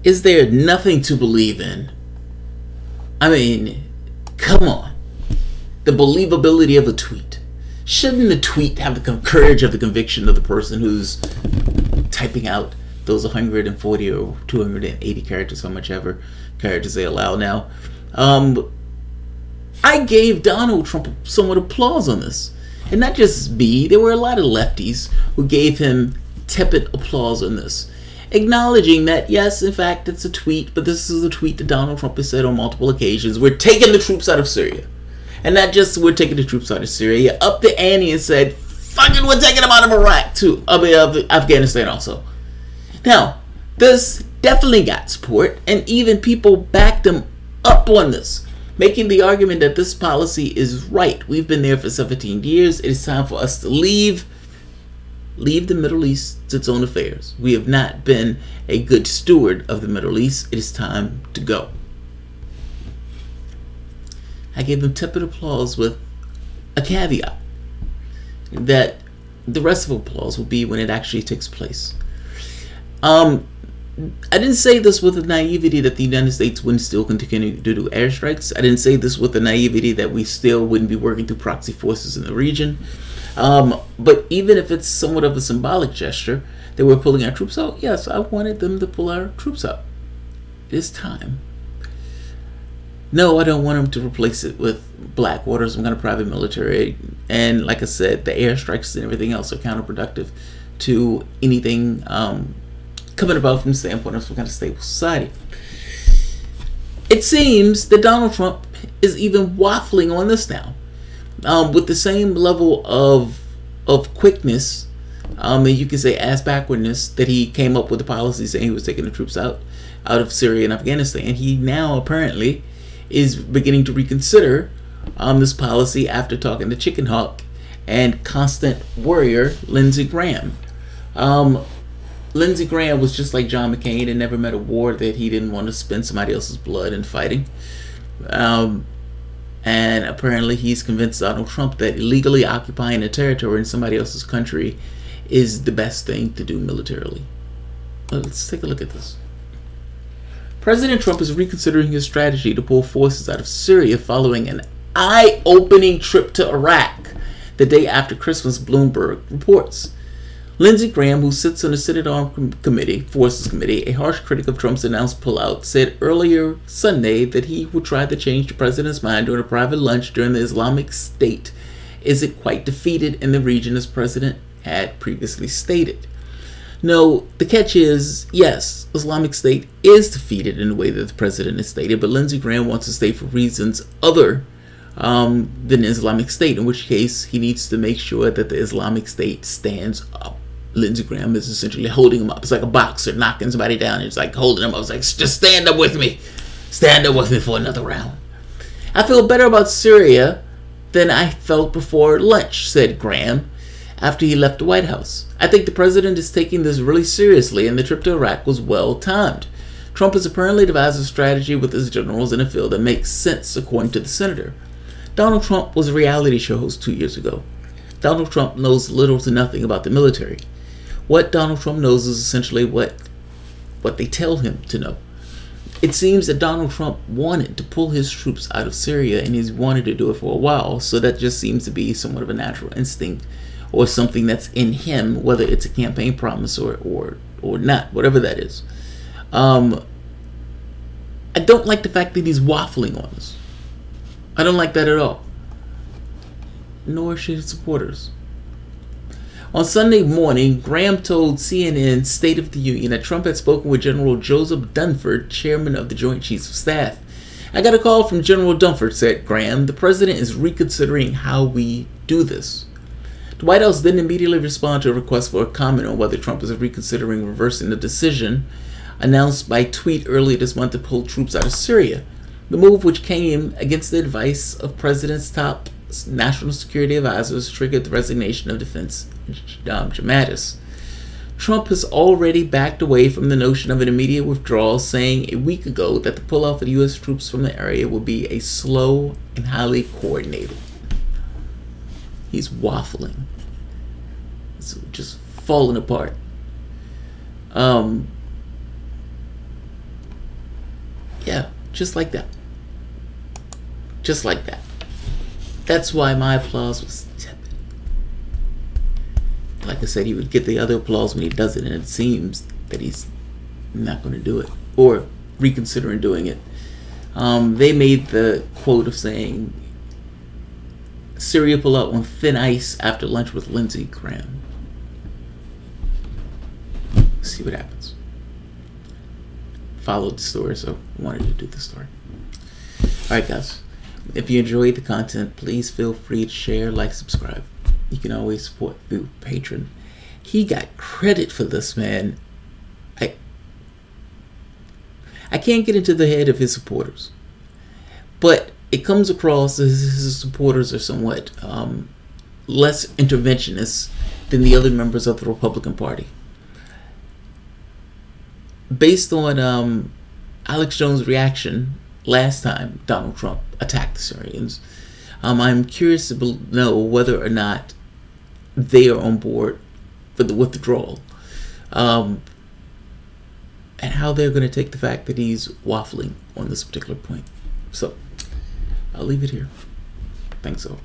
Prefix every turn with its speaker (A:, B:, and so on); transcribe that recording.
A: Is there nothing to believe in? I mean, come on. The believability of a tweet. Shouldn't the tweet have the courage of the conviction of the person who's typing out those 140 or 280 characters, how much ever characters they allow now? I gave Donald Trump somewhat applause on this. And not just me, there were a lot of lefties who gave him tepid applause on this. Acknowledging that, yes, in fact, it's a tweet, but this is a tweet that Donald Trump has said on multiple occasions. We're taking the troops out of Syria. And not just we're taking the troops out of Syria. You upped the ante and said, fucking we're taking them out of Iraq too. I mean, of Afghanistan also. Now, this definitely got support, and even people backed him up on this, making the argument that this policy is right. We've been there for 17 years. It is time for us to leave the Middle East to its own affairs. We have not been a good steward of the Middle East. It is time to go. I gave them tepid applause with a caveat that the rest of applause will be when it actually takes place. I didn't say this with the naivety that the United States wouldn't still continue to do airstrikes. I didn't say this with the naivety that we still wouldn't be working through proxy forces in the region. But even if it's somewhat of a symbolic gesture that we're pulling our troops out, yes, I wanted them to pull our troops out. It is time. No, I don't want them to replace it with Blackwater, some kind of private military. And like I said, the airstrikes and everything else are counterproductive to anything coming about from the standpoint of some kind of stable society. It seems that Donald Trump is even waffling on this now, with the same level of quickness, and you can say ass backwardness, that he came up with the policy saying he was taking the troops out of Syria and Afghanistan. He now apparently is beginning to reconsider this policy after talking to Chicken Hawk and constant warrior Lindsey Graham. Lindsey Graham was just like John McCain and never met a war that he didn't want to spend somebody else's blood in fighting. And apparently he's convinced Donald Trump that illegally occupying a territory in somebody else's country is the best thing to do militarily. Let's take a look at this. President Trump is reconsidering his strategy to pull forces out of Syria following an eye-opening trip to Iraq the day after Christmas, Bloomberg reports. Lindsey Graham, who sits on the Senate Armed Forces Committee, a harsh critic of Trump's announced pullout, said earlier Sunday that he would try to change the president's mind during a private lunch during the Islamic State isn't quite defeated in the region as President had previously stated. No, the catch is, yes, Islamic State is defeated in the way that the president has stated, but Lindsey Graham wants to stay for reasons other than Islamic State, in which case he needs to make sure that the Islamic State stands up. Lindsey Graham is essentially holding him up. It's like a boxer knocking somebody down. It's like holding him up. It's like, just stand up with me. Stand up with me for another round. I feel better about Syria than I felt before lunch, said Graham after he left the White House. I think the president is taking this really seriously, and the trip to Iraq was well timed. Trump has apparently devised a strategy with his generals in a field that makes sense, according to the senator. Donald Trump was a reality show host 2 years ago. Donald Trump knows little to nothing about the military. What Donald Trump knows is essentially what they tell him to know. It seems that Donald Trump wanted to pull his troops out of Syria, and he's wanted to do it for a while, so that just seems to be somewhat of a natural instinct or something that's in him, whether it's a campaign promise or not, whatever that is. I don't like the fact that he's waffling on us. I don't like that at all. Nor should his supporters. On Sunday morning, Graham told CNN State of the Union that Trump had spoken with General Joseph Dunford, chairman of the Joint Chiefs of Staff. I got a call from General Dunford, said Graham. The president is reconsidering how we do this. The White House didn't immediately respond to a request for a comment on whether Trump is reconsidering reversing the decision announced by tweet earlier this month to pull troops out of Syria. The move, which came against the advice of President's top national security advisors, triggered the resignation of Defense Mattis. Trump has already backed away from the notion of an immediate withdrawal, saying a week ago that the pull-off of U.S. troops from the area would be a slow and highly coordinated. He's waffling. It's just falling apart. Just like that. Just like that. That's why my applause was tepid. Like I said, he would get the other applause when he does it, and it seems that he's not going to do it, or reconsidering doing it. They made the quote of saying, Syria pull out on thin ice after lunch with Lindsey Graham. See what happens. Followed the story, so wanted to do the story. Alright guys, if you enjoyed the content, please feel free to share, like, subscribe. You can always support through Patreon. He got credit for this, man. I can't get into the head of his supporters, but it comes across as his supporters are somewhat less interventionist than the other members of the Republican Party. Based on Alex Jones' reaction last time Donald Trump attacked the Syrians, I'm curious to know whether or not they are on board for the withdrawal, and how they're going to take the fact that he's waffling on this particular point. So I'll leave it here. Thanks all.